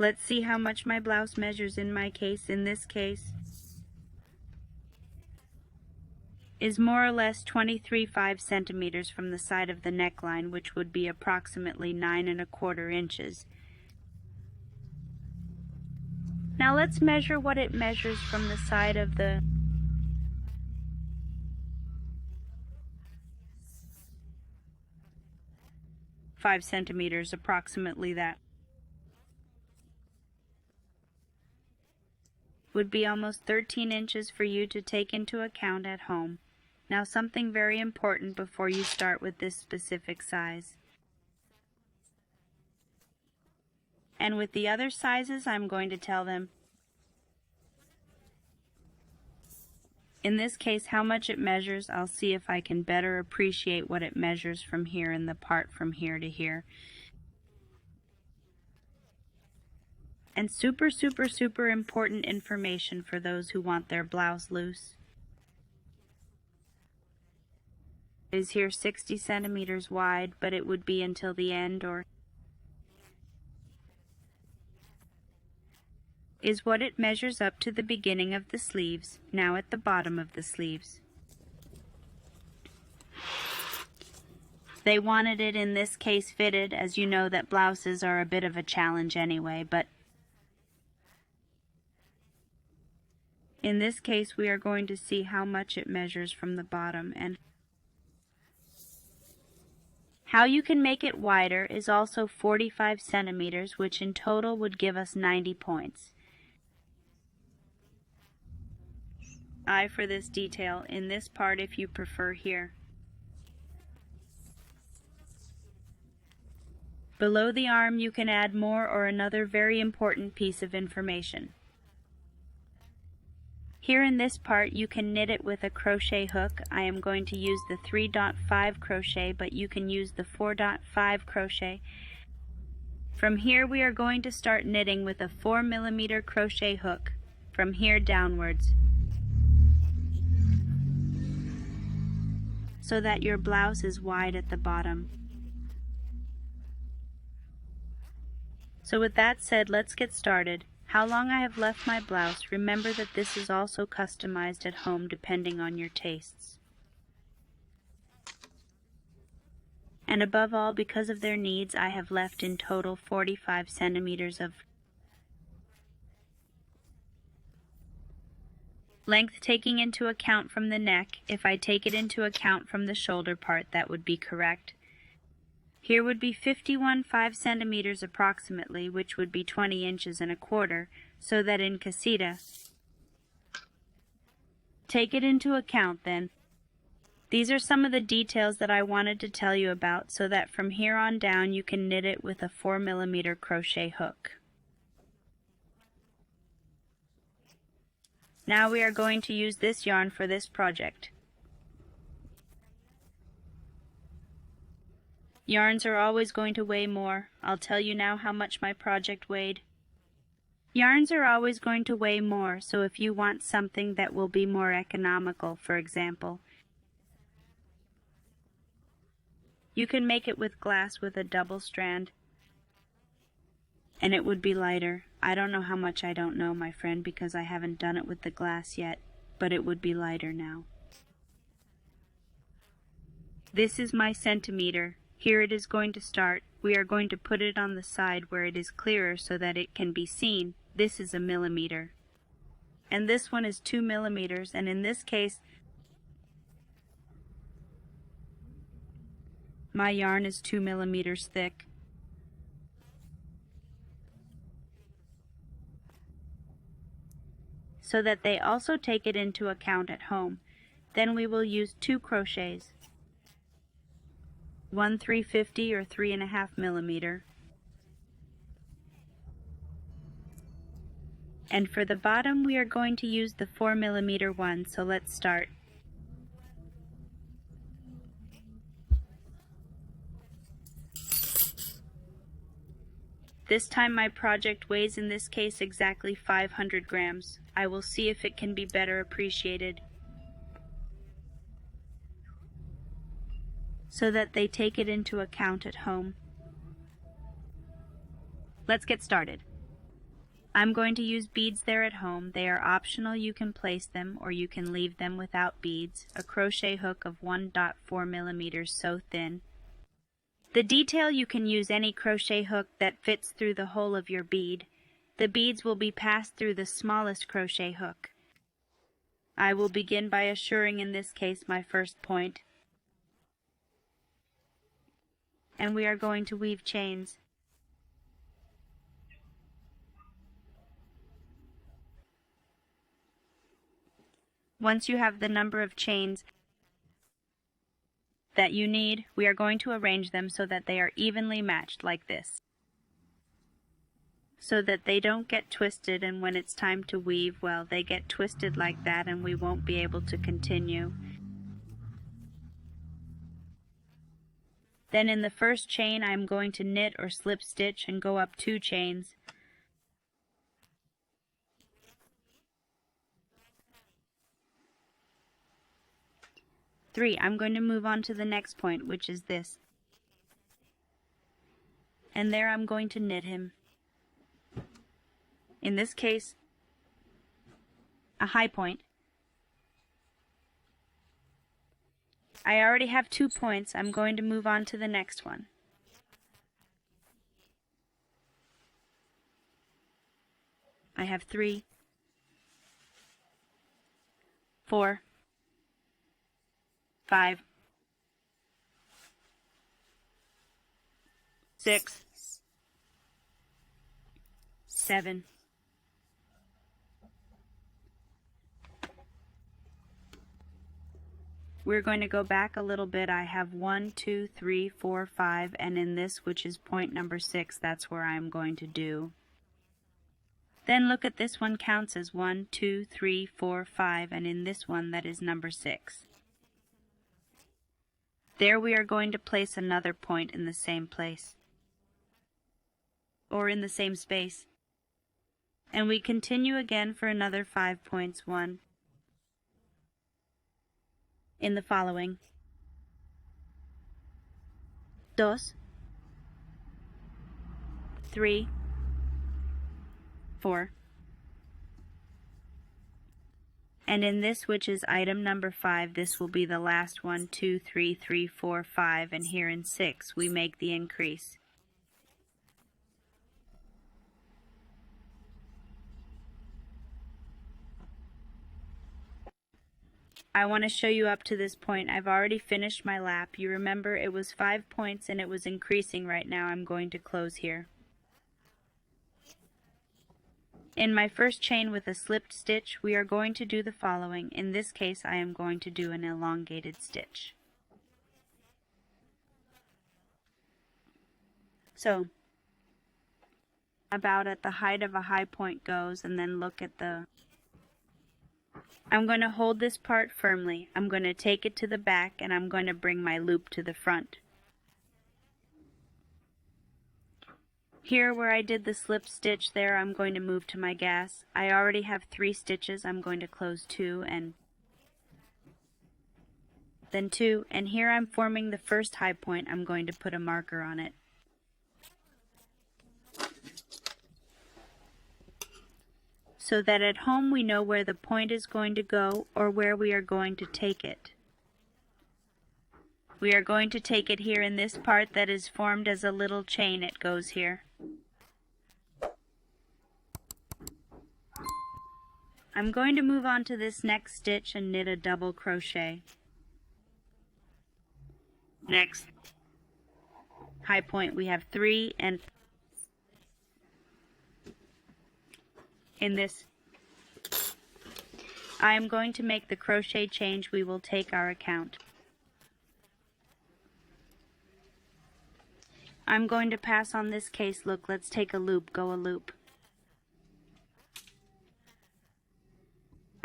Let's see how much my blouse measures in my case. In this case is more or less 23.5 centimeters from the side of the neckline, which would be approximately 9¼ inches. Now let's measure what it measures from the side of the five centimeters, approximately that. Would be almost 13 inches for you to take into account at home. Now something very important before you start with this specific size. And with the other sizes, I'm going to tell them, in this case, how much it measures. I'll see if I can better appreciate what it measures from here in the part from here to here. And super important information for those who want their blouse loose. It is here 60 centimeters wide, but it would be until the end, or is what it measures up to the beginning of the sleeves, now at the bottom of the sleeves. They wanted it in this case fitted, as you know that blouses are a bit of a challenge anyway, but in this case we are going to see how much it measures from the bottom. And how you can make it wider is also 45 centimeters, which in total would give us 90 points. I for this detail in this part if you prefer here. Below the arm you can add more or another very important piece of information. Here in this part you can knit it with a crochet hook. I am going to use the 3.5 crochet, but you can use the 4.5 crochet. From here we are going to start knitting with a 4mm crochet hook from here downwards, so that your blouse is wide at the bottom. So with that said, let's get started. How long I have left my blouse, remember that this is also customized at home depending on your tastes. And above all, because of their needs, I have left in total 45 centimeters of length, taking into account from the neck. If I take it into account from the shoulder part, that would be correct. Here would be 51.5 centimeters approximately, which would be 20 inches and a quarter, so that in casita, take it into account then. These are some of the details that I wanted to tell you about, so that from here on down you can knit it with a 4mm crochet hook. Now we are going to use this yarn for this project. Yarns are always going to weigh more. I'll tell you now how much my project weighed. Yarns are always going to weigh more, so if you want something that will be more economical, for example, you can make it with glass with a double strand, and it would be lighter. I don't know how much I don't know, my friend, because I haven't done it with the glass yet, but it would be lighter now. This is my centimeter. Here it is going to start. We are going to put it on the side where it is clearer so that it can be seen. This is a millimeter. And this one is 2 millimeters, and in this case, my yarn is 2 millimeters thick. So that they also take it into account at home. Then we will use 2 crochets. One 3/50 or 3.5 millimeter. And for the bottom we are going to use the 4 millimeter one, so let's start. This time my project weighs in this case exactly 500 grams. I will see if it can be better appreciated, so that they take it into account at home. Let's get started. I'm going to use beads there at home. They are optional. You can place them or you can leave them without beads. A crochet hook of 1.4 millimeters so thin. The detail, you can use any crochet hook that fits through the hole of your bead. The beads will be passed through the smallest crochet hook. I will begin by assuring in this case my first point. And we are going to weave chains. Once you have the number of chains that you need, we are going to arrange them so that they are evenly matched like this, so that they don't get twisted, and when it's time to weave, well, they get twisted like that and we won't be able to continue. Then in the first chain I'm going to knit or slip stitch and go up 2 chains. I'm going to move on to the next point, which is this. And there I'm going to knit him. In this case, a high point. I already have 2 points. I'm going to move on to the next one. I have 3, 4, 5, 6, 7, 8. We're going to go back a little bit. I have 1, 2, 3, 4, 5, and in this, which is point number 6, that's where I'm going to do. Then look at this one, counts as 1, 2, 3, 4, 5, and in this one, that is number 6. There we are going to place another point in the same place, or in the same space. And we continue again for another 5 points, 1, in the following, 2, 3, 4, and in this, which is item number 5, this will be the last one, 2, 3, 3, 4, 5, and here in 6 we make the increase. I want to show you up to this point. I've already finished my lap. You remember it was 5 points and it was increasing. Right now I'm going to close here. In my first chain with a slipped stitch, we are going to do the following. In this case, I am going to do an elongated stitch. So, about at the height of a high point goes, and then look at the... I'm going to hold this part firmly. I'm going to take it to the back, and I'm going to bring my loop to the front. Here where I did the slip stitch there, I'm going to move to my gas. I already have 3 stitches. I'm going to close 2 and then 2, and here I'm forming the first high point. I'm going to put a marker on it. So that at home we know where the point is going to go or where we are going to take it. We are going to take it here in this part that is formed as a little chain. It goes here. I'm going to move on to this next stitch and knit a double crochet. Next high point we have 3, and in this I am going to make the crochet change. We will take our account. I'm going to pass on this case. Look, let's take a loop. Go a loop.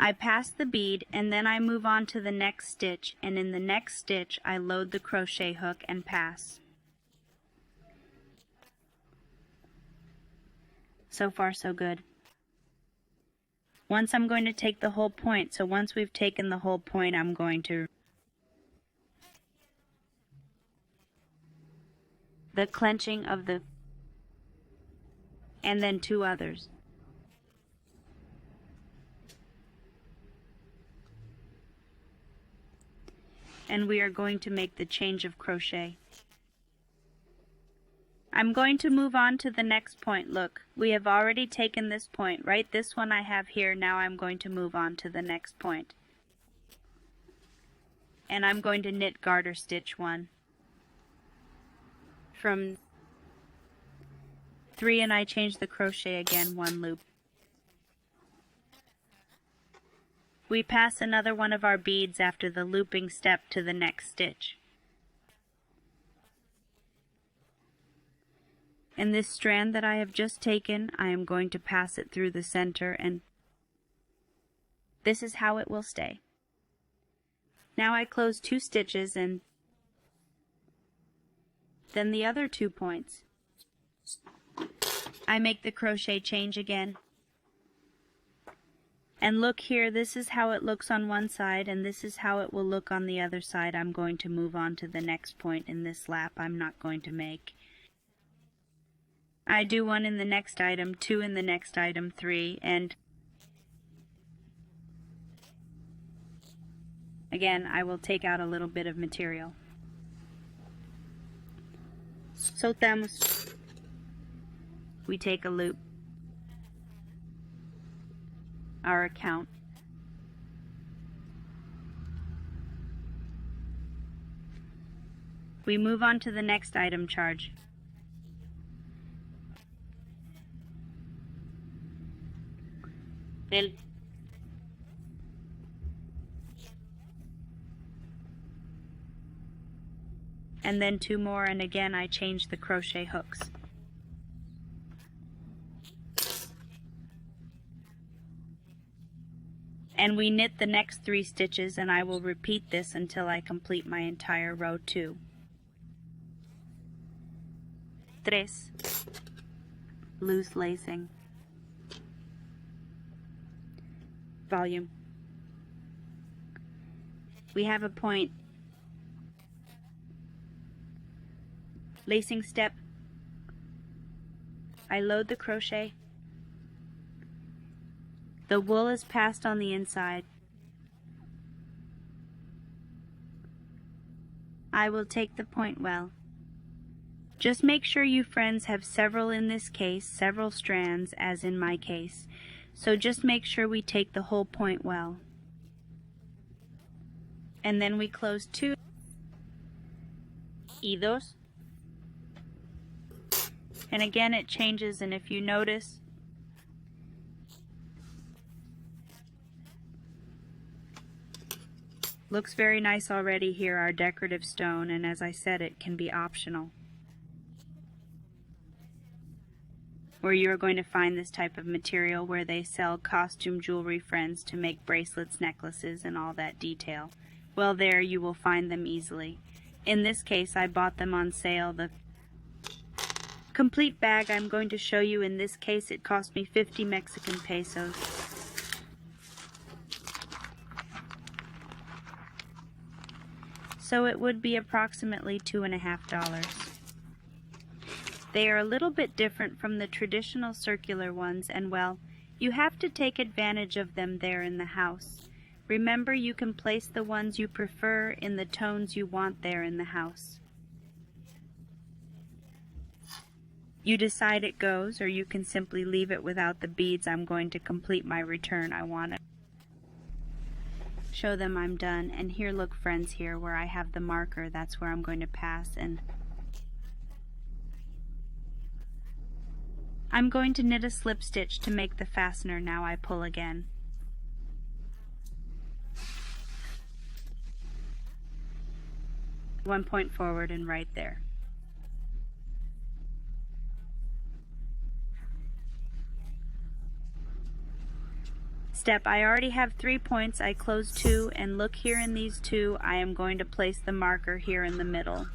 I pass the bead and then I move on to the next stitch, and in the next stitch I load the crochet hook and pass. So far so good. Once I'm going to take the whole point, so once we've taken the whole point, I'm going to the clenching of the, and then 2 others. and we are going to make the change of crochet. I'm going to move on to the next point. Look, we have already taken this point, right? This one I have here. Now I'm going to move on to the next point. And I'm going to knit garter stitch 1 from 3, and I change the crochet again 1 loop. We pass another one of our beads after the looping step to the next stitch. And this strand that I have just taken, I am going to pass it through the center, and this is how it will stay. Now I close 2 stitches and then the other 2 points. I make the crochet change again. And look here, this is how it looks on one side, and this is how it will look on the other side. I'm going to move on to the next point in this lap. I'm not going to make. I do 1 in the next item, 2 in the next item, 3, and again, I will take out a little bit of material. Soltamos. We take a loop. Our count. We move on to the next item charge. And then 2 more, and again I change the crochet hooks. And we knit the next 3 stitches, and I will repeat this until I complete my entire row 2. 3. Loose lacing. Volume. We have a point. Lacing step. I load the crochet. The wool is passed on the inside. I will take the point well. Just make sure you friends have several in this case, several strands as in my case. So just make sure we take the whole point well. And then we close 2 dos. And again it changes, and if you notice, looks very nice already here, our decorative stone, and as I said, it can be optional. Where you are going to find this type of material where they sell costume jewelry friends to make bracelets, necklaces, and all that detail. Well, there you will find them easily. In this case, I bought them on sale. The complete bag I'm going to show you, in this case, it cost me 50 Mexican pesos. So it would be approximately $2.50. They are a little bit different from the traditional circular ones, and well, you have to take advantage of them there in the house. Remember, you can place the ones you prefer in the tones you want there in the house. You decide it goes, or you can simply leave it without the beads. I'm going to complete my return. I want to show them I'm done. And here, look friends, here where I have the marker, that's where I'm going to pass, and I'm going to knit a slip stitch to make the fastener. Now I pull again. One point forward and right there. Step, I already have 3 points. I close 2, and look here in these 2, I am going to place the marker here in the middle.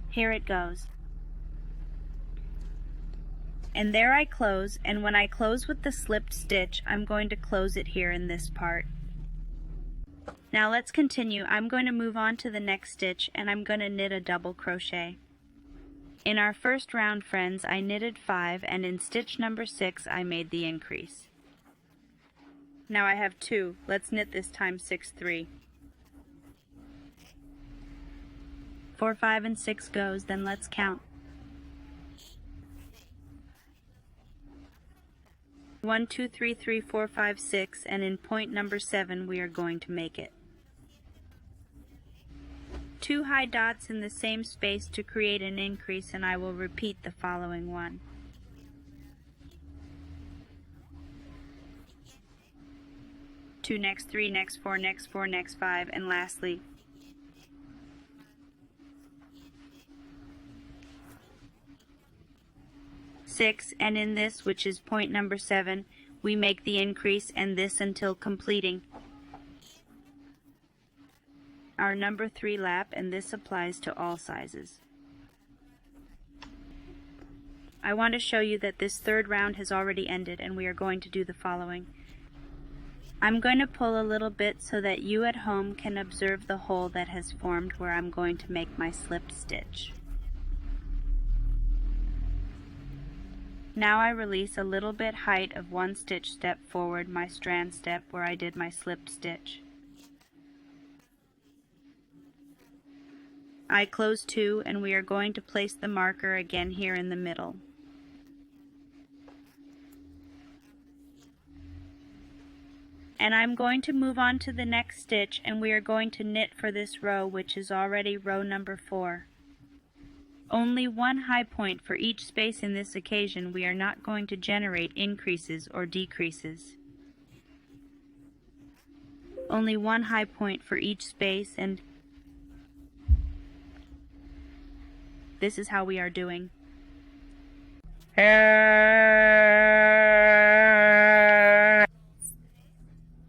Here it goes. And there I close, and when I close with the slipped stitch, I'm going to close it here in this part. Now let's continue. I'm going to move on to the next stitch, and I'm going to knit a double crochet. In our first round, friends, I knitted 5, and in stitch number 6 I made the increase. Now I have 2. Let's knit this time 6, 3. 4, 5, and 6 goes, then let's count. 1, 2, 3, 3, 4, 5, 6, and in point number 7 we are going to make it. 2 high dots in the same space to create an increase, and I will repeat the following one. Two, next 3, next 4, next 4, next 5, and lastly 6, and in this, which is point number 7, we make the increase, and this until completing our number 3 lap, and this applies to all sizes. I want to show you that this third round has already ended, and we are going to do the following. I'm going to pull a little bit so that you at home can observe the hole that has formed where I'm going to make my slipped stitch. Now I release a little bit height of 1 stitch step forward my strand step where I did my slipped stitch. I close 2, and we are going to place the marker again here in the middle. And I'm going to move on to the next stitch, and we are going to knit for this row, which is already row number 4. Only 1 high point for each space in this occasion. We are not going to generate increases or decreases. Only 1 high point for each space, and this is how we are doing.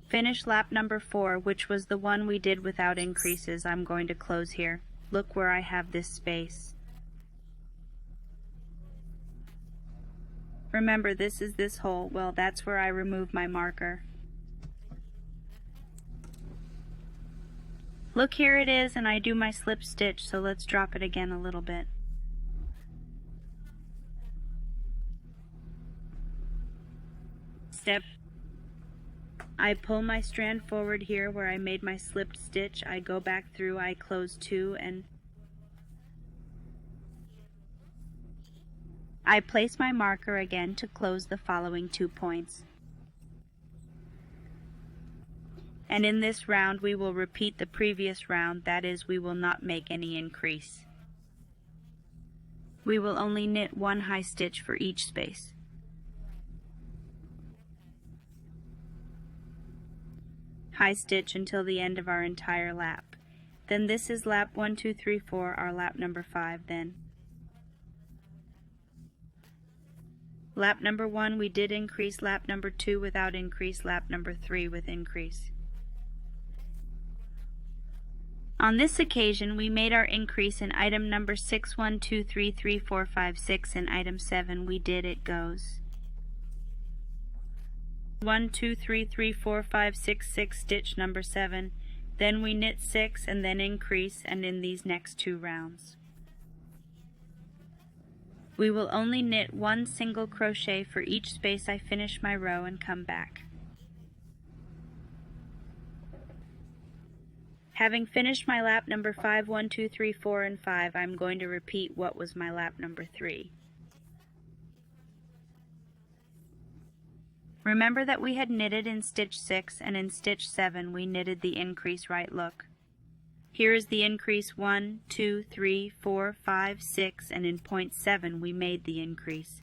Finish lap number 4, which was the one we did without increases. I'm going to close here. Look where I have this space. Remember, this is this hole. Well, that's where I remove my marker. Look, here it is, and I do my slip stitch, so let's drop it again a little bit. Step. I pull my strand forward here where I made my slipped stitch. I go back through, I close 2, and I place my marker again to close the following 2 points. And in this round we will repeat the previous round, that is, we will not make any increase. We will only knit 1 high stitch for each space. High stitch until the end of our entire lap. Then this is lap 1, 2, 3, 4, our lap number 5 then. Lap number 1 we did increase, lap number 2 without increase, lap number 3 with increase. On this occasion we made our increase in item number 6, 1, 2, 3, 3, 4, 5, 6, and item 7 we did it goes. 1, 2, 3, 3, 4, 5, 6, 6, stitch number 7, then we knit 6 and then increase, and in these next 2 rounds. We will only knit 1 single crochet for each space I finish my row and come back. Having finished my lap number 5, 1, 2, 3, 4, and 5, I'm going to repeat what was my lap number 3. Remember that we had knitted in stitch 6, and in stitch 7 we knitted the increase right look. Here is the increase 1, 2, 3, 4, 5, 6, and in point 7 we made the increase.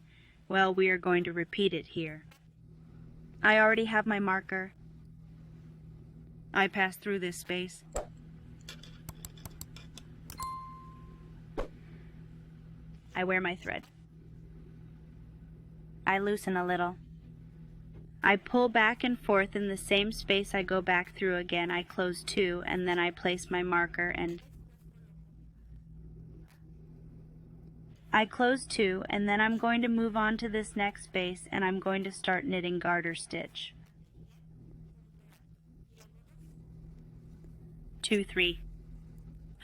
Well, we are going to repeat it here. I already have my marker. I pass through this space. I wear my thread. I loosen a little. I pull back and forth in the same space I go back through again. I close 2, and then I place my marker and I close 2, and then I'm going to move on to this next space, and I'm going to start knitting garter stitch. 2, 3,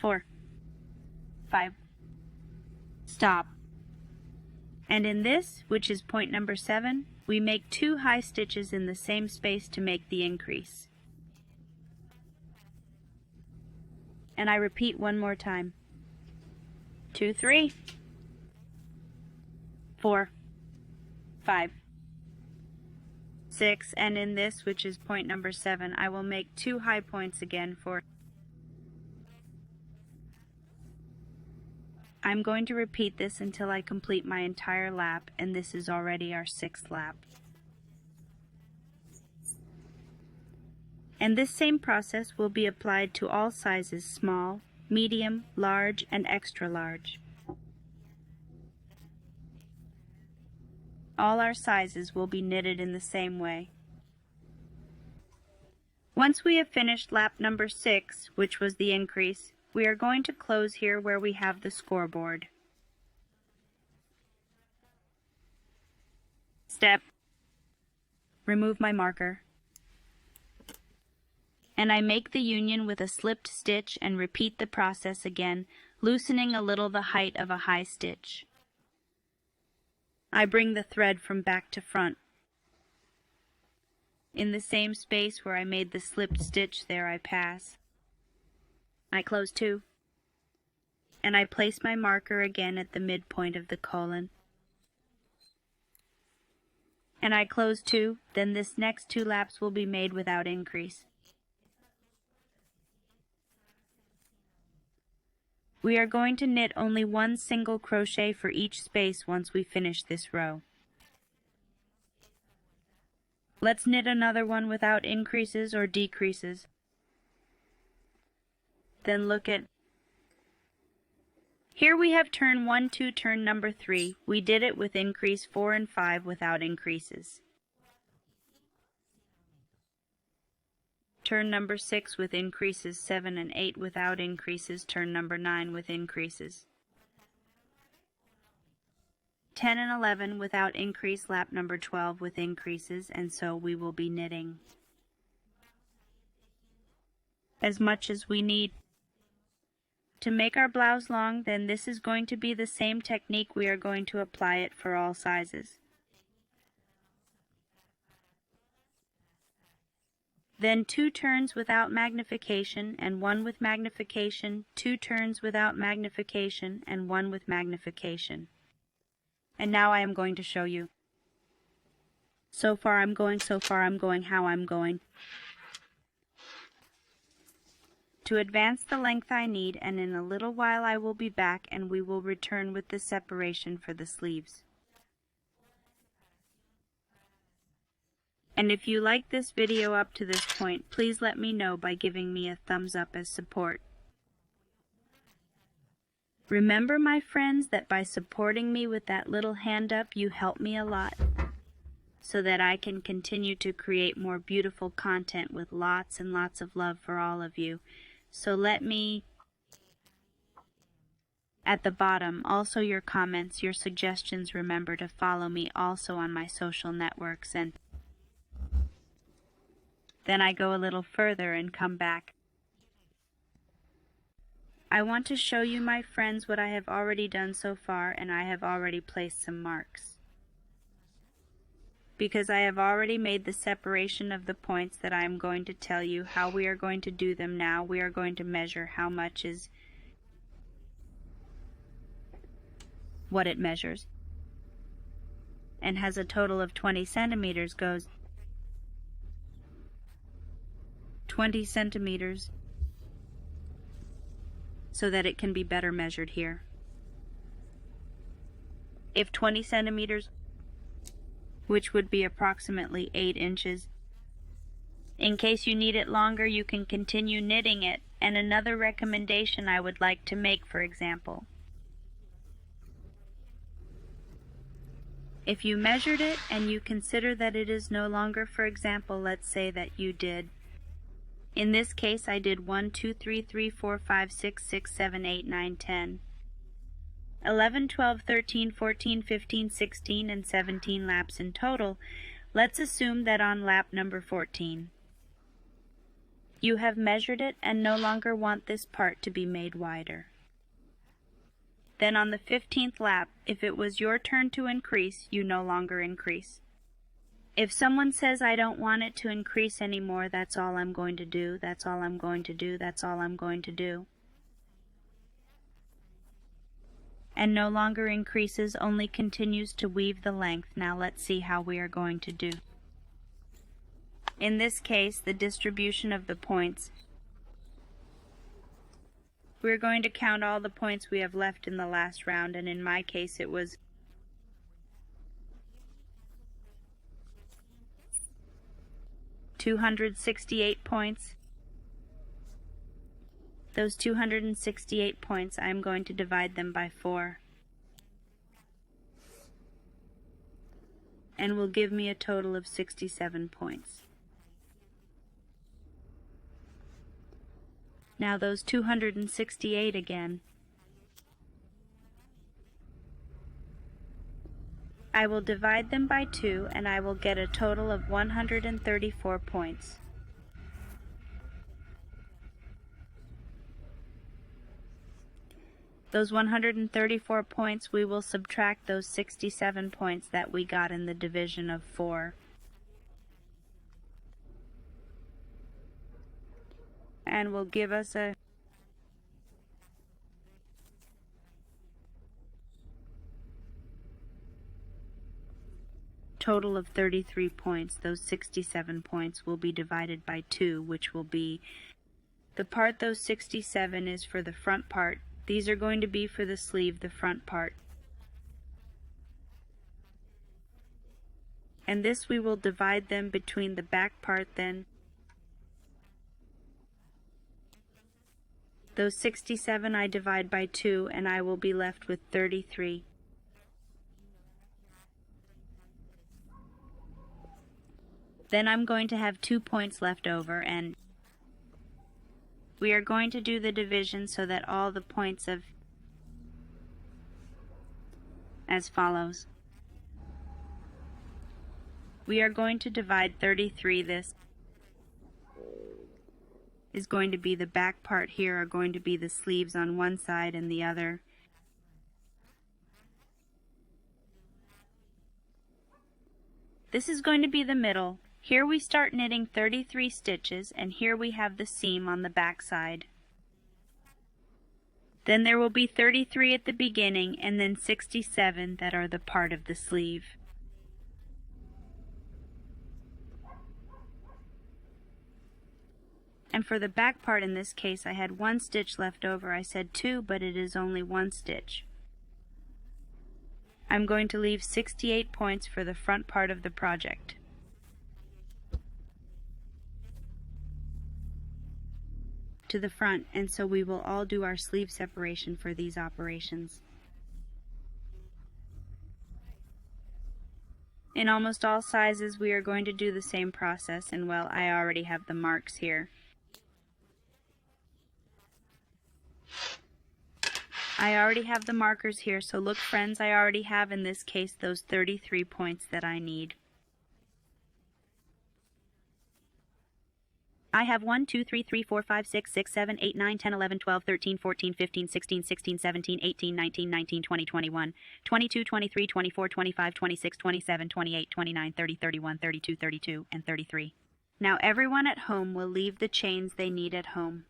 4, 5, stop, And in this, which is point number 7, we make 2 high stitches in the same space to make the increase. And I repeat one more time. 2, 3, 4, 5, 6, and in this, which is point number 7, I will make 2 high points again for. I'm going to repeat this until I complete my entire lap, and this is already our 6th lap. And this same process will be applied to all sizes: small, medium, large, and extra large. All our sizes will be knitted in the same way. Once we have finished lap number 6, which was the increase, we are going to close here where we have the scoreboard. Step. Remove my marker. And I make the union with a slipped stitch and repeat the process again, loosening a little the height of a high stitch. I bring the thread from back to front. In the same space where I made the slipped stitch, there I pass. I close 2, and I place my marker again at the midpoint of the colon. And I close 2, then this next 2 laps will be made without increase. We are going to knit only 1 single crochet for each space once we finish this row. Let's knit another one without increases or decreases. Then look at. Here we have turn 1, 2, turn number 3. We did it with increase 4 and 5 without increases. Turn number 6 with increases 7 and 8 without increases, turn number 9 with increases. 10 and 11 without increase, lap number 12 with increases, and so we will be knitting as much as we need. To make our blouse long, then this is going to be the same technique. We are going to apply it for all sizes. Then 2 turns without magnification and 1 with magnification, 2 turns without magnification and 1 with magnification. And now I am going to show you. So far I'm going, how I'm going. To advance the length I need, and in a little while I will be back and we will return with the separation for the sleeves. And if you like this video up to this point, please let me know by giving me a thumbs up as support. Remember, my friends, that by supporting me with that little hand up, you help me a lot, so that I can continue to create more beautiful content with lots and lots of love for all of you. So let me, at the bottom, also your comments, your suggestions. Remember to follow me also on my social networks, and then I go a little further and come back. I want to show you, my friends, what I have already done so far, and I have already placed some marks. Because I have already made the separation of the points that I am going to tell you how we are going to do them now. We are going to measure how much is what it measures, and has a total of 20 centimeters, goes 20 centimeters so that it can be better measured here. If 20 centimeters, which would be approximately 8 inches. In case you need it longer, you can continue knitting it. And another recommendation I would like to make, for example, if you measured it and you consider that it is no longer, for example, let's say that you did, in this case I did 1, 2, 3, 4, 5, 6, 7, 8, 9, 10. 11, 12, 13, 14, 15, 16, and 17 laps in total. Let's assume that on lap number 14, you have measured it and no longer want this part to be made wider. Then on the 15th lap, if it was your turn to increase, you no longer increase. If someone says I don't want it to increase anymore, that's all I'm going to do, that's all I'm going to do, that's all I'm going to do. And no longer increases, only continues to weave the length. Now let's see how we are going to do. In this case, the distribution of the points, we're going to count all the points we have left in the last round, and in my case it was 268 points. Those 268 points, I'm going to divide them by 4. And will give me a total of 67 points. Now those 268 again, I will divide them by 2 and I will get a total of 134 points. Those 134 points, we will subtract those 67 points that we got in the division of 4. And will give us a total of 33 points. Those 67 points will be divided by 2, which will be the part. Those 67 is for the front part. These are going to be for the sleeve, the front part. And this we will divide them between the back part then. Those 67 I divide by 2 and I will be left with 33. Then I'm going to have 2 points left over, and we are going to do the division so that all the points of as follows. We are going to divide 33. This is going to be the back part. Here are going to be the sleeves on one side and the other. This is going to be the middle. Here we start knitting 33 stitches, and here we have the seam on the back side. Then there will be 33 at the beginning and then 67 that are the part of the sleeve. And for the back part in this case I had 1 stitch left over. I said 2, but it is only 1 stitch. I'm going to leave 68 points for the front part of the project. To the front, and so we will all do our sleeve separation for these operations. In almost all sizes we are going to do the same process, and well, I already have the marks here. I already have the markers here, so look friends, I already have in this case those 33 points that I need. I have 1, 2, 3, 4, 5, 6, 7, 8, 9, 10, 11, 12, 13, 14, 15, 16, 17, 18, 19, 19, 20, 21, 22, 23, 24, 25, 26, 27, 28, 29, 30, 31, 32, 32, and 33. Now everyone at home will leave the chains they need at home.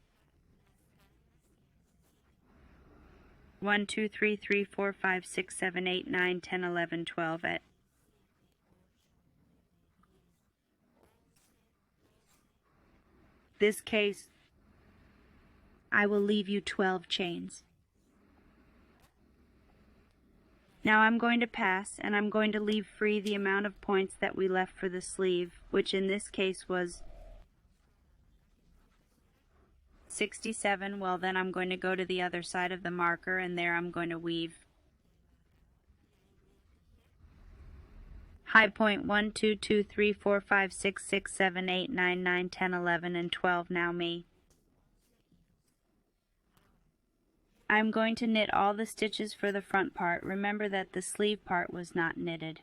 1, 2, 3, 4, 5, 6, 7, 8, 9, 10, 11, 12 at this case, I will leave you 12 chains. Now I'm going to pass, and I'm going to leave free the amount of points that we left for the sleeve, which in this case was 67. Well, then I'm going to go to the other side of the marker, and there I'm going to weave high point 1, 2, 2, 3, 4, 5, 6, 6, 7, 8, 9, 9, 10, 11, and 12. Now me. I'm going to knit all the stitches for the front part. Remember that the sleeve part was not knitted.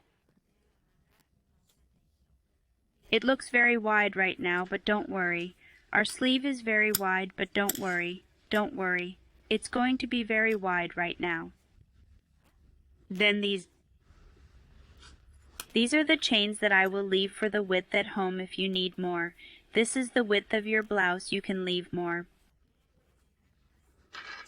It looks very wide right now, but don't worry. Our sleeve is very wide, but don't worry. Don't worry. It's going to be very wide right now. Then these are the chains that I will leave for the width at home if you need more. This is the width of your blouse, you can leave more.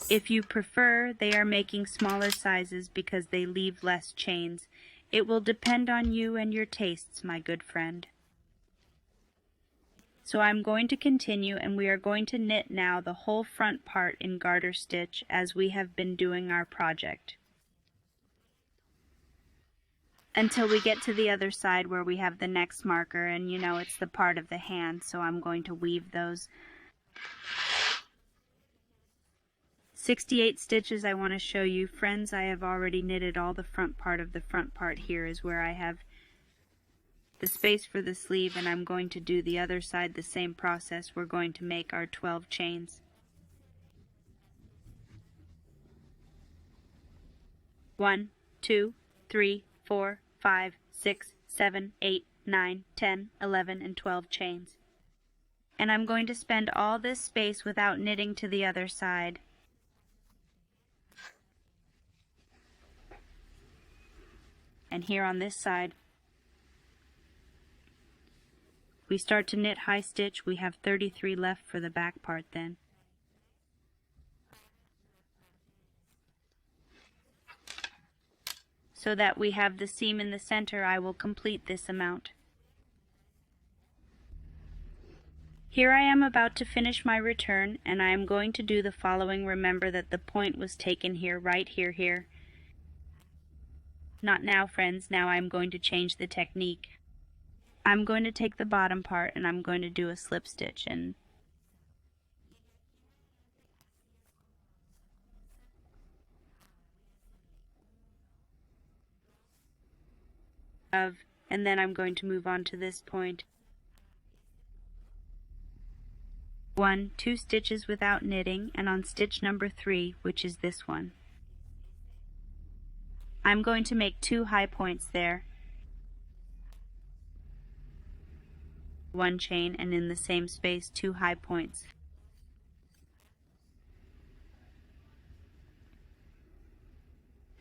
If you prefer, they are making smaller sizes because they leave less chains. It will depend on you and your tastes, my good friend. So I'm going to continue, and we are going to knit now the whole front part in garter stitch as we have been doing our project, until we get to the other side where we have the next marker, and you know it's the part of the hand, so I'm going to weave those 68 stitches I want to show you. Friends, I have already knitted all the front part of the front part. Here is where I have the space for the sleeve, and I'm going to do the other side the same process. We're going to make our 12 chains. 1, 2, 3, 4, 5, 6, 7, 8, 9, 10, 11, and 12 chains. And I'm going to spend all this space without knitting to the other side. And here on this side, we start to knit high stitch. We have 33 left for the back part then. So that we have the seam in the center, I will complete this amount. Here I am about to finish my return, and I am going to do the following. Remember that the point was taken here, right here. Not now, friends. Now I'm going to change the technique. I'm going to take the bottom part and I'm going to do a slip stitch, and then I'm going to move on to this point. 1, 2 stitches without knitting, and on stitch number 3, which is this one, I'm going to make 2 high points there. 1 chain, and in the same space 2 high points.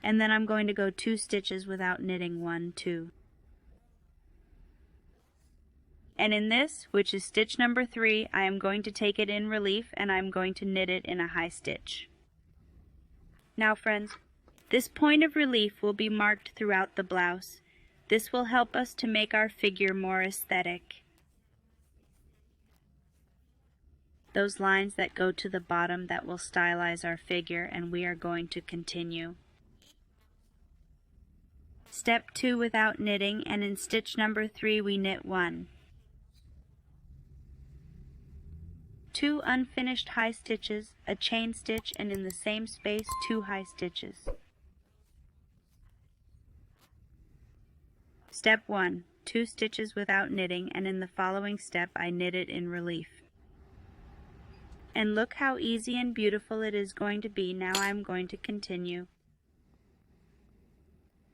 And then I'm going to go 2 stitches without knitting. 1, 2. And in this, which is stitch number 3, I am going to take it in relief and I'm going to knit it in a high stitch. Now friends, this point of relief will be marked throughout the blouse. This will help us to make our figure more aesthetic. Those lines that go to the bottom, that will stylize our figure, and we are going to continue. Step 2 without knitting, and in stitch number 3 we knit 1. 2 unfinished high stitches, a chain stitch, and in the same space 2 high stitches. Step 1, 2 stitches without knitting, and in the following step I knit it in relief. And look how easy and beautiful it is going to be. Now I'm going to continue.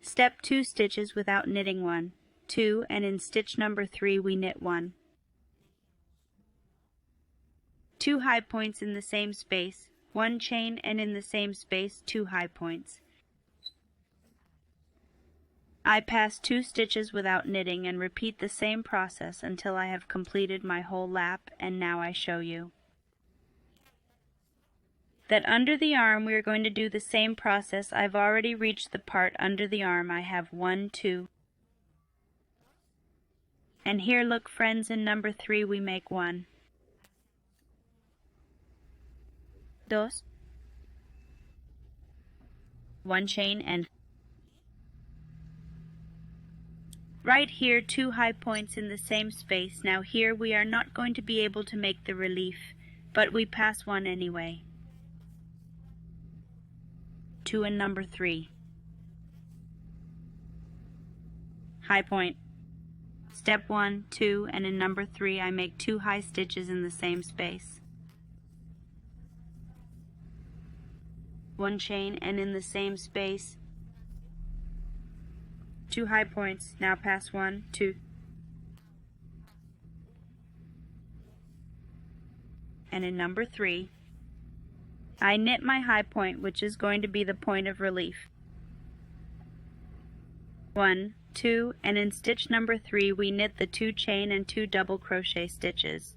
Step 2 stitches without knitting 1, 2, and in stitch number 3 we knit 1. 2 high points in the same space, 1 chain, and in the same space 2 high points. I pass 2 stitches without knitting and repeat the same process until I have completed my whole lap, and now I show you. That under the arm we are going to do the same process. I've already reached the part under the arm. I have 1, 2. And here, look friends, in number 3 we make 1. 2. 1 chain, and right here 2 high points in the same space. Now here we are not going to be able to make the relief, but we pass 1 anyway. 2 in number 3. High point. Step 1, 2, and in number 3 I make 2 high stitches in the same space. 1 chain, and in the same space 2 high points. Now pass 1, 2. And in number 3 I knit my high point, which is going to be the point of relief. 1, 2, and in stitch number 3 we knit the 2 chain and 2 double crochet stitches.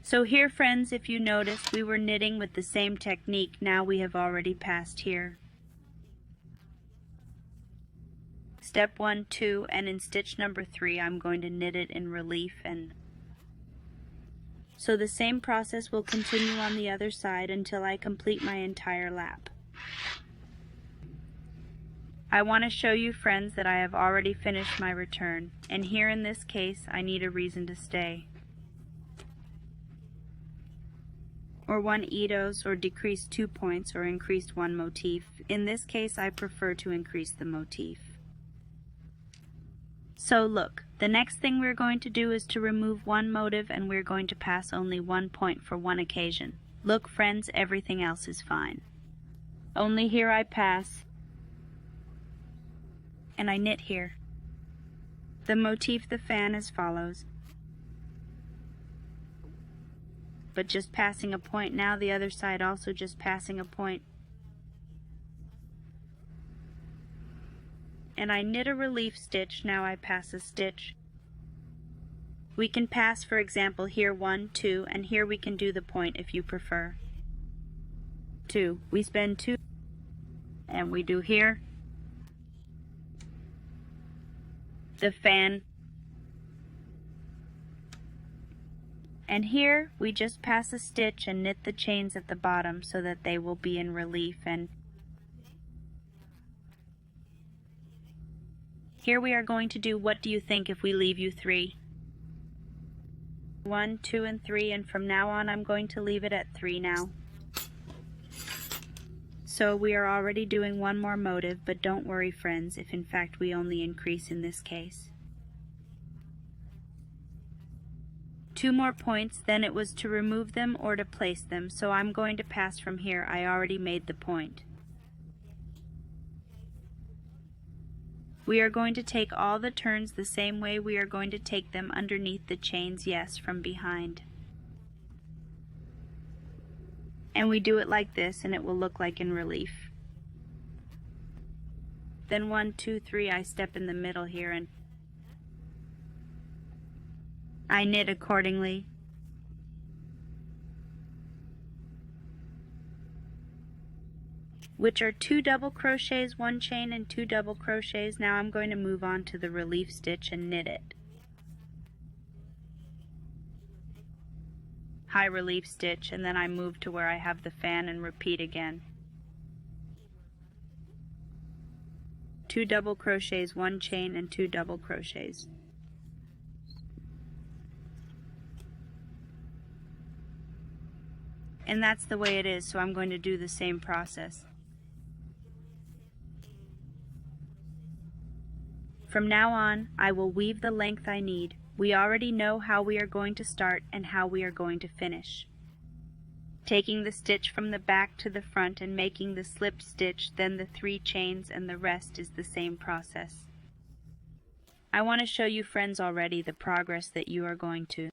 So here, friends, if you noticed, we were knitting with the same technique. Now we have already passed here. Step 1, 2, and in stitch number 3 I'm going to knit it in relief, and so the same process will continue on the other side until I complete my entire lap. I want to show you, friends, that I have already finished my return, and here in this case I need a reason to stay, or 1 eidos, or decrease 2 points, or increase 1 motif. In this case I prefer to increase the motif. So look, the next thing we're going to do is to remove 1 motif, and we're going to pass only 1 point for 1 occasion. Look, friends, everything else is fine. Only here I pass, and I knit here. The motif, the fan, as follows. But just passing a point. Now the other side also just passing a point. And I knit a relief stitch. Now I pass a stitch. We can pass, for example, here 1, 2, and here we can do the point if you prefer. 2. We spend 2, and we do here the fan, and here we just pass a stitch and knit the chains at the bottom so that they will be in relief. And here we are going to do, what do you think if we leave you 3? 1, 2, and 3, and from now on I'm going to leave it at 3 now. So we are already doing 1 more motif, but don't worry, friends, if in fact we only increase in this case. 2 more points, then it was to remove them or to place them, so I'm going to pass from here. I already made the point. We are going to take all the turns the same way we are going to take them underneath the chains, yes, from behind. And we do it like this, and it will look like in relief. Then 1, 2, 3, I step in the middle here and I knit accordingly. Which are 2 double crochets, 1 chain, and 2 double crochets. Now I'm going to move on to the relief stitch and knit it. High relief stitch, and then I move to where I have the fan and repeat again. 2 double crochets, 1 chain, and 2 double crochets. And that's the way it is, so I'm going to do the same process. From now on, I will weave the length I need. We already know how we are going to start and how we are going to finish. Taking the stitch from the back to the front and making the slip stitch, then the 3 chains, and the rest is the same process. I want to show you, friends, already the progress that you are going to.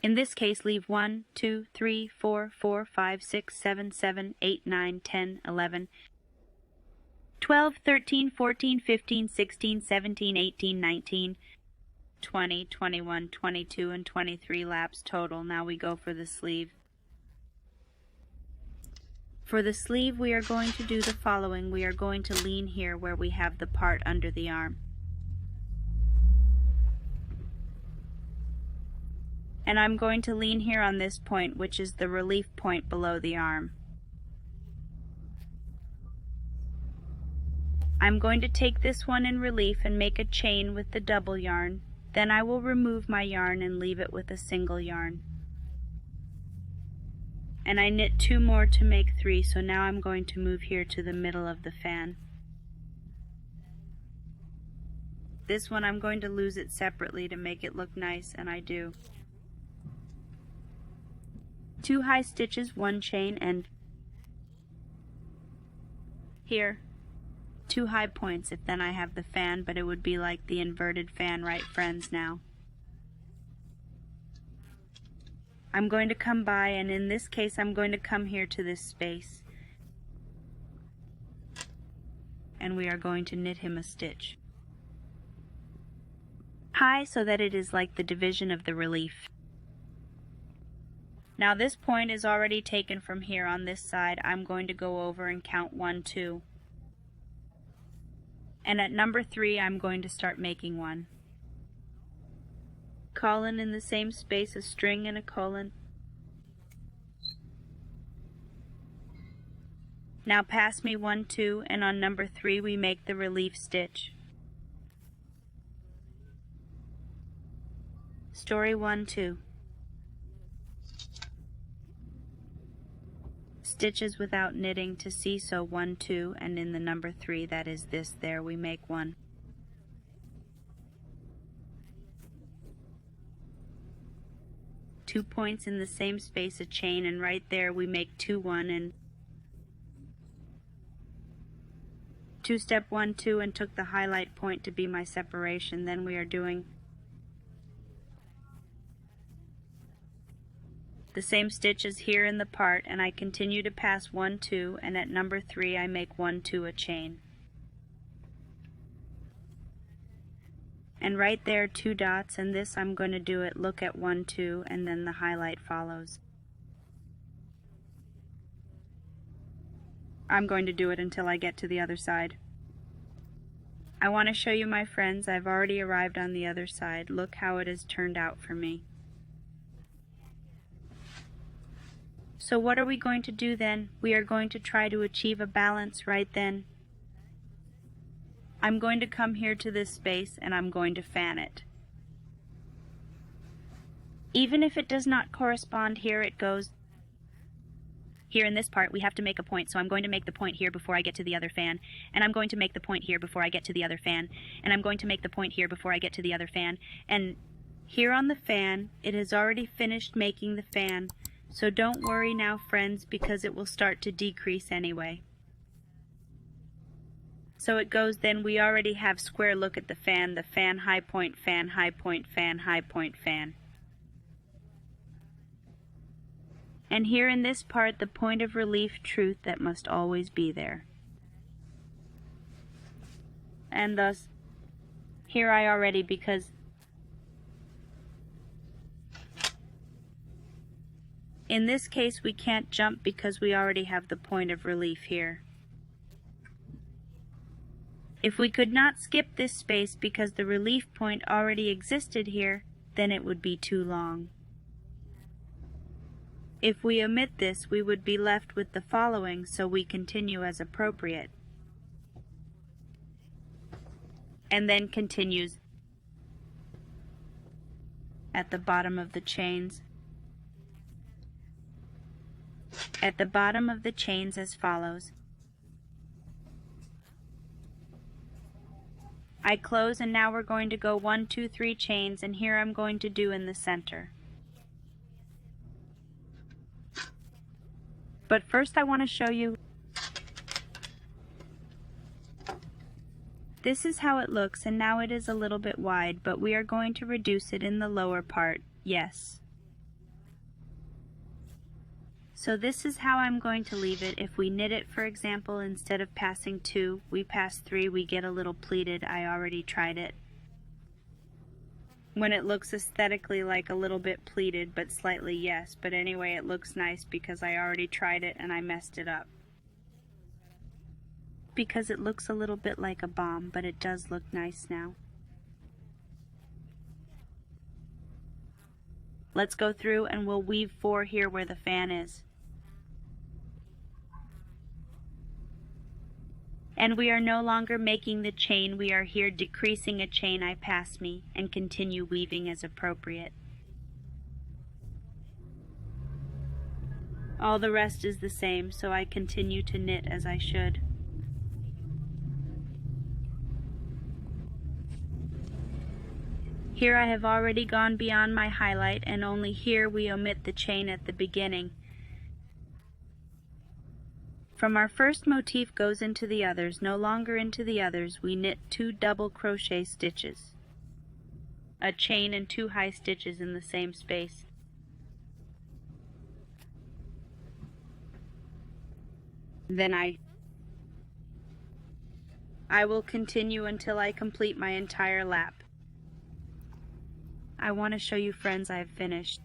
In this case, leave 1, 2, 3, 4, 4, 5, 6, 7, 7, 8, 9, 10, 11, 12, 13, 14, 15, 16, 17, 18, 19, 20, 21, 22, and 23 laps total. Now we go for the sleeve. For the sleeve, we are going to do the following. We are going to lean here where we have the part under the arm. And I'm going to lean here on this point, which is the relief point below the arm. I'm going to take this one in relief and make a chain with the double yarn. Then I will remove my yarn and leave it with a single yarn. And I knit 2 more to make 3, so now I'm going to move here to the middle of the fan. This one I'm going to lose it separately to make it look nice, and I do. 2 high stitches, 1 chain, and here 2 high points if then I have the fan, but it would be like the inverted fan, right, friends? Now I'm going to come by, and in this case I'm going to come here to this space, and we are going to knit him a stitch high so that it is like the division of the relief. Now this point is already taken from here on this side. I'm going to go over and count 1, 2. And at number 3 I'm going to start making one. Colon in the same space, a string and a colon. Now pass me 1, 2, and on number 3 we make the relief stitch. Story 1, 2. Stitches without knitting to seesaw 1, 2, and in the number 3, that is this there, we make 1. Two points in the same space, a chain, and right there we make 2, 1, and 2 step 1, 2, and took the highlight point to be my separation. Then we are doing the same stitches here in the part, and I continue to pass 1, 2, and at number 3 I make 1, 2, a chain. And right there 2 dots, and this I'm going to do it, look at 1, 2, and then the highlight follows. I'm going to do it until I get to the other side. I want to show you, my friends, I've already arrived on the other side. Look how it has turned out for me. So what are we going to do then? We are going to try to achieve a balance right then. I'm going to come here to this space and I'm going to fan it. Even if it does not correspond here, it goes here in this part. We have to make a point, so I'm going to make the point here before I get to the other fan, and I'm going to make the point here before I get to the other fan, and I'm going to make the point here before I get to the other fan, and here on the fan, it has already finished making the fan. So don't worry now, friends, because it will start to decrease anyway. So it goes then, we already have square look at the fan high point, fan, high point, fan, high point, fan. And here in this part, the point of relief truth that must always be there. And thus, here I already, because in this case, we can't jump because we already have the point of relief here. If we could not skip this space because the relief point already existed here, then it would be too long. If we omit this, we would be left with the following, so we continue as appropriate. And then continues at the bottom of the chains. At the bottom of the chains as follows. I close, and now we're going to go 1, 2, 3 chains, and here I'm going to do in the center. But first I want to show you, this is how it looks, and now it is a little bit wide, but we are going to reduce it in the lower part, yes. So this is how I'm going to leave it. If we knit it, for example, instead of passing 2, we pass 3, we get a little pleated. I already tried it. When it looks aesthetically like a little bit pleated, but slightly yes. But anyway, it looks nice because I already tried it and I messed it up. Because it looks a little bit like a bomb, but it does look nice now. Let's go through and we'll weave 4 here where the fan is. And we are no longer making the chain, we are here decreasing a chain I pass me, and continue weaving as appropriate. All the rest is the same, so I continue to knit as I should. Here I have already gone beyond my highlight, and only here we omit the chain at the beginning. From our first motif goes into the others, no longer into the others, we knit 2 double crochet stitches, a chain and 2 high stitches in the same space. Then I will continue until I complete my entire lap. I want to show you, friends, I have finished.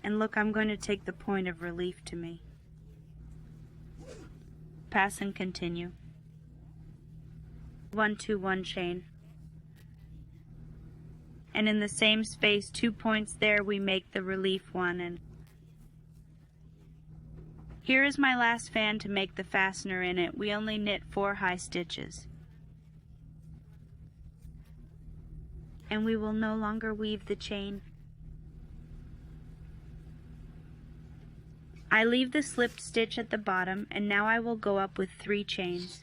And look, I'm going to take the point of relief to me. Pass and continue. 1, 2, 1 chain. And in the same space, 2 points there, we make the relief one. And here is my last fan to make the fastener in it. We only knit 4 high stitches. And we will no longer weave the chain. I leave the slipped stitch at the bottom, and now I will go up with 3 chains.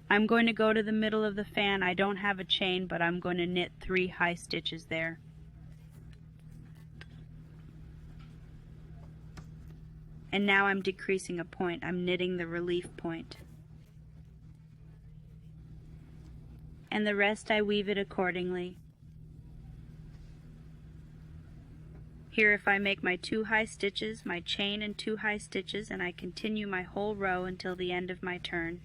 I'm going to go to the middle of the fan. I don't have a chain, but I'm going to knit 3 high stitches there. And now I'm decreasing a point. I'm knitting the relief point. And the rest I weave it accordingly. Here, if I make my 2 high stitches, my chain and 2 high stitches, and I continue my whole row until the end of my turn.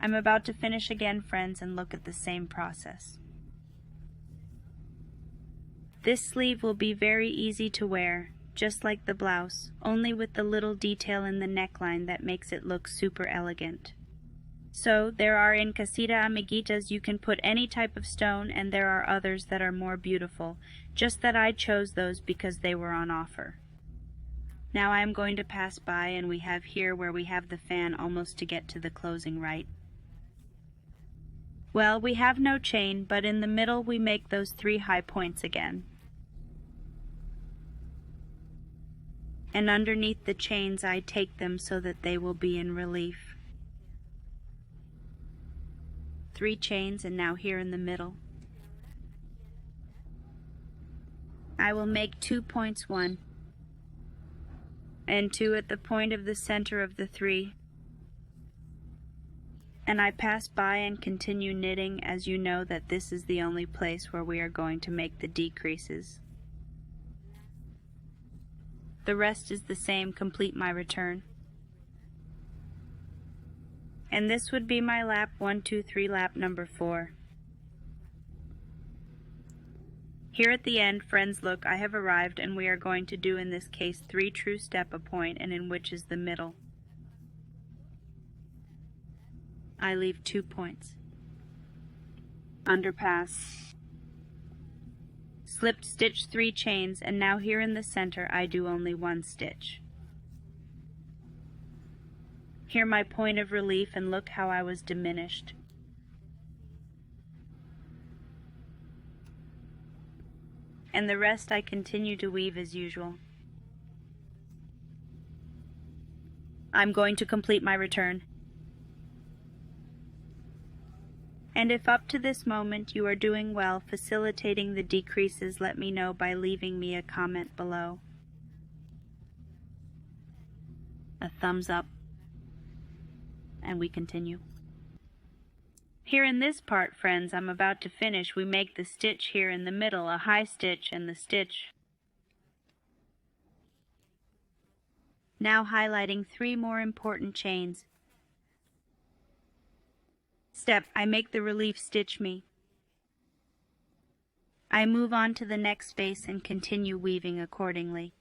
I'm about to finish again, friends, and look at the same process. This sleeve will be very easy to wear, just like the blouse, only with the little detail in the neckline that makes it look super elegant. So, there are in Casita Amiguitas you can put any type of stone, and there are others that are more beautiful, just that I chose those because they were on offer. Now I am going to pass by, and we have here where we have the fan almost to get to the closing right. Well, we have no chain, but in the middle we make those 3 high points again. And underneath the chains I take them so that they will be in relief. 3 chains, and now here in the middle. I will make 2 points, 1 and 2 at the point of the center of the 3. And I pass by and continue knitting, as you know that this is the only place where we are going to make the decreases. The rest is the same, complete my return. And this would be my lap 1, 2, 3, lap number 4. Here at the end, friends, look, I have arrived, and we are going to do in this case 3 true step a point, and in which is the middle. I leave 2 points. Underpass. Slipped stitch 3 chains, and now here in the center I do only 1 stitch. Here my point of relief, and look how I was diminished. And the rest I continue to weave as usual. I'm going to complete my return. And if up to this moment you are doing well facilitating the decreases, let me know by leaving me a comment below. A thumbs up, and we continue. Here in this part, friends, I'm about to finish. We make the stitch here in the middle, a high stitch, and the stitch. Now highlighting 3 more important chains. Step, I make the relief stitch me. I move on to the next space and continue weaving accordingly.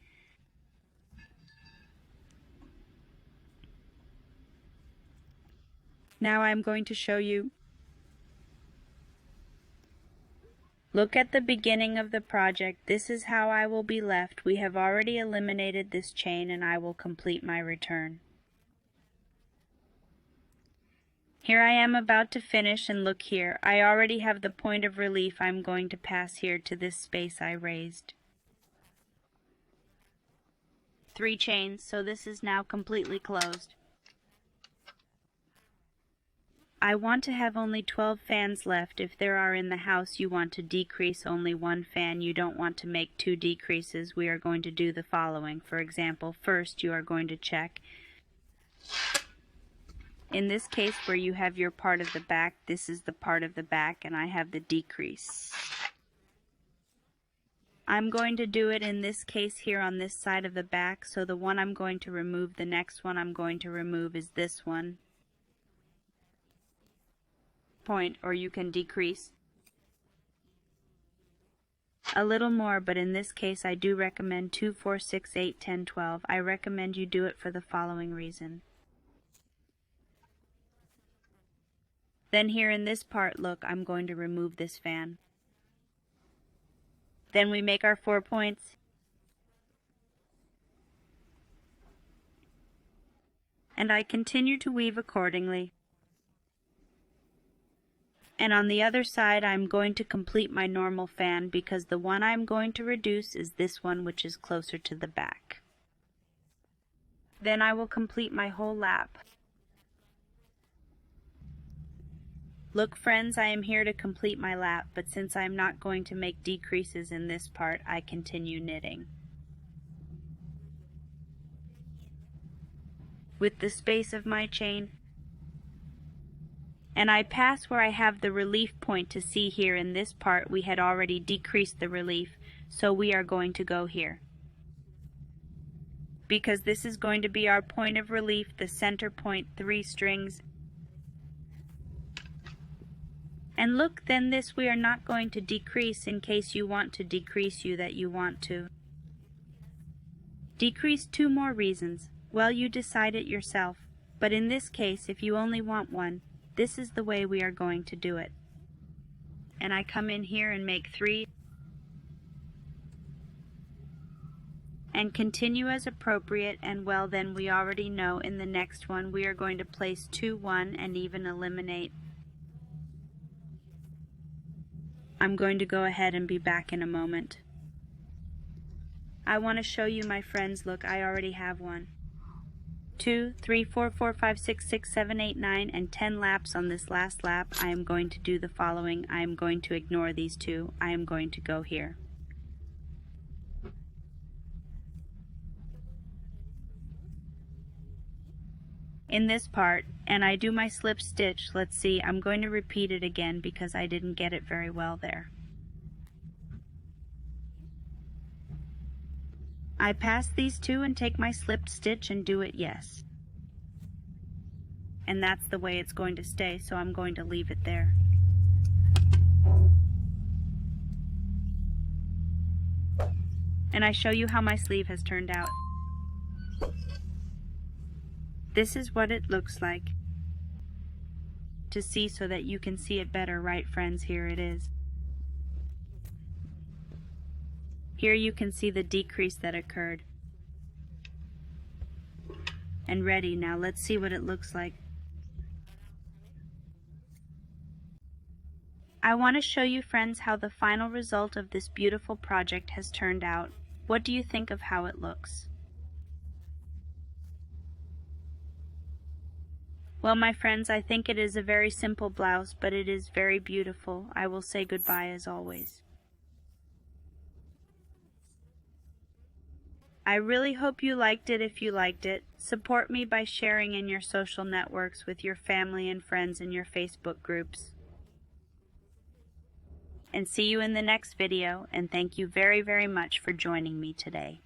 Now I'm going to show you. Look at the beginning of the project. This is how I will be left. We have already eliminated this chain, and I will complete my return. Here I am about to finish, and look here. I already have the point of relief. I'm going to pass here to this space I raised. 3 chains, so this is now completely closed. I want to have only 12 fans left. If there are in the house you want to decrease only 1 fan, you don't want to make 2 decreases, we are going to do the following. For example, first you are going to check In this case where you have your part of the back, this is the part of the back and I have the decrease. I'm going to do it in this case here on this side of the back, so the one I'm going to remove, the next one I'm going to remove is this one. Point, or you can decrease a little more, but in this case I do recommend 2, 4, 6, 8, 10, 12. I recommend you do it for the following reason. Then here in this part, look, I'm going to remove this fan. Then we make our 4 points. And I continue to weave accordingly. And on the other side I'm going to complete my normal fan because the one I'm going to reduce is this one, which is closer to the back. Then I will complete my whole lap. Look friends, I am here to complete my lap, but since I am not going to make decreases in this part, I continue knitting. With the space of my chain, and I pass where I have the relief point to see here in this part we had already decreased the relief, so we are going to go here. Because this is going to be our point of relief, the center point, 3 strings. And look, then this we are not going to decrease in case you want to decrease that you want to. Decrease 2 more reasons. Well, you decide it yourself, but in this case, if you only want one, this is the way we are going to do it. And I come in here and make 3. And continue as appropriate, and well then we already know in the next one we are going to place 2, 1 and even eliminate. I'm going to go ahead and be back in a moment. I want to show you, my friends, look, I already have 1, 2, 3, 4, 4, 5, 6, 6, 7, 8, 9, and 10 laps on this last lap. I am going to do the following. I am going to ignore these 2. I am going to go here. In this part, and I do my slip stitch. Let's see, I'm going to repeat it again because I didn't get it very well there. I pass these 2 and take my slip stitch and do it yes. And that's the way it's going to stay, so I'm going to leave it there. And I show you how my sleeve has turned out. This is what it looks like. To see so that you can see it better, right friends, here it is. Here you can see the decrease that occurred. And ready, now let's see what it looks like. I want to show you friends how the final result of this beautiful project has turned out. What do you think of how it looks? Well, my friends, I think it is a very simple blouse, but it is very beautiful. I will say goodbye as always. I really hope you liked it. If you liked it, support me by sharing in your social networks with your family and friends in your Facebook groups. And see you in the next video, and thank you very, very much for joining me today.